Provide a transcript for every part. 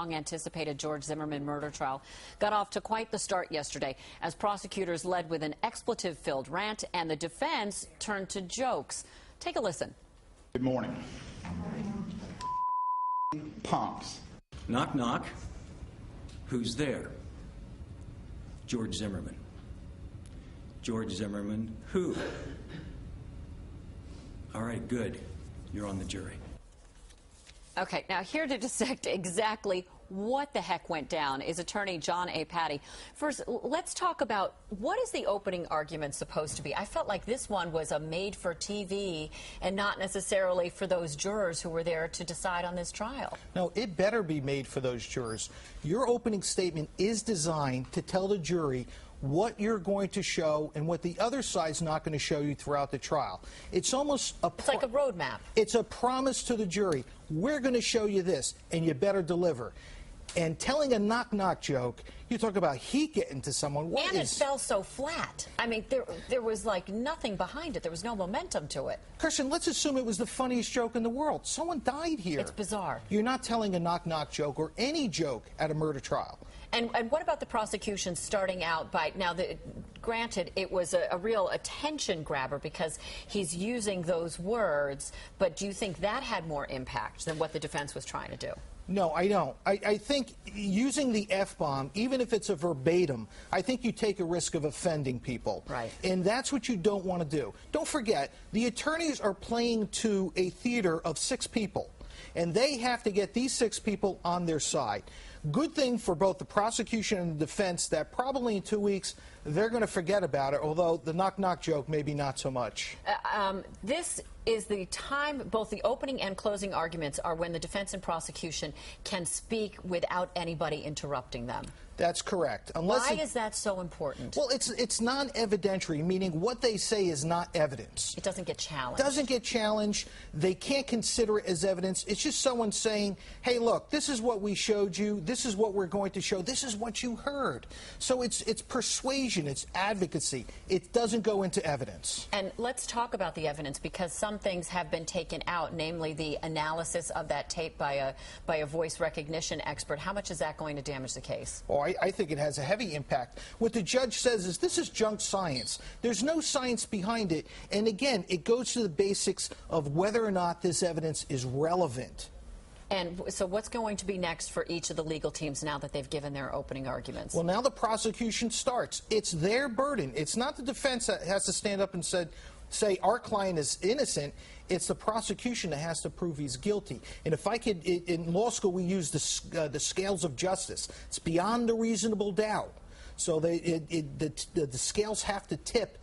long-anticipated George Zimmerman murder trial got off to quite the start yesterday as prosecutors led with an expletive-filled rant and the defense turned to jokes. Take a listen. Good morning. Punks. Knock, knock. Who's there? George Zimmerman. George Zimmerman, who? All right, good. You're on the jury. Okay, now here to dissect exactly what the heck went down is attorney John A. Patti. First, let's talk about what is the opening argument supposed to be? I felt like this one was a made-for-TV and not necessarily for those jurors who were there to decide on this trial. No, it better be made for those jurors. Your opening statement is designed to tell the jury what you're going to show and what the other side's not going to show you throughout the trial. It's almost it's like a roadmap. It's a promise to the jury. We're going to show you this, and you better deliver. And telling a knock-knock joke, you talk about heat getting to someone. And it fell so flat. I mean, there was like nothing behind it. There was no momentum to it. Kirsten, let's assume it was the funniest joke in the world. Someone died here. It's bizarre. You're not telling a knock-knock joke or any joke at a murder trial. And what about the prosecution starting out by, now, granted, it was a real attention grabber because he's using those words, but do you think that had more impact than what the defense was trying to do? No, I don't. I think using the F-bomb, even if it's a verbatim, I think you take a risk of offending people. Right. And that's what you don't want to do. Don't forget, the attorneys are playing to a theater of 6 people, and they have to get these 6 people on their side. Good thing for both the prosecution and the defense that probably in 2 weeks they're going to forget about it, although the knock-knock joke maybe not so much. This is the time, both the opening and closing arguments are when the defense and prosecution can speak without anybody interrupting them. That's correct. Why is that so important? Well, it's non-evidentiary, meaning what they say is not evidence. It doesn't get challenged. Doesn't get challenged. They can't consider it as evidence. It's just someone saying, hey, look, this is what we showed you. This is what we're going to show. This is what you heard. So it's persuasion. It's advocacy. It doesn't go into evidence. And let's talk about the evidence because some things have been taken out, namely the analysis of that tape by a voice recognition expert. How much is that going to damage the case? Oh, I think it has a heavy impact. What the judge says is this is junk science. There's no science behind it. And again, it goes to the basics of whether or not this evidence is relevant. And so what's going to be next for each of the legal teams now that they've given their opening arguments? Well, now the prosecution starts. It's their burden. It's not the defense that has to stand up and say our client is innocent. It's the prosecution that has to prove he's guilty. And if I could, in law school, we use the scales of justice. It's beyond a reasonable doubt. So the scales have to tip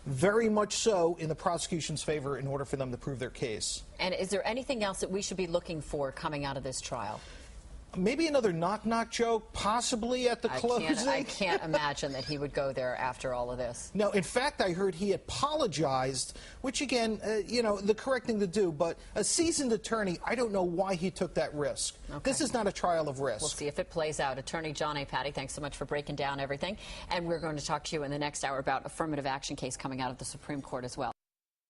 very much so in the prosecution's favor in order for them to prove their case. And is there anything else that we should be looking for coming out of this trial? Maybe another knock-knock joke, possibly at the closing. I can't imagine that he would go there after all of this. No, in fact, I heard he apologized, which, again, you know, the correct thing to do. But a seasoned attorney, I don't know why he took that risk. Okay. This is not a trial of risk. We'll see if it plays out. Attorney John A. Patti, thanks so much for breaking down everything. And we're going to talk to you in the next hour about affirmative action case coming out of the Supreme Court as well.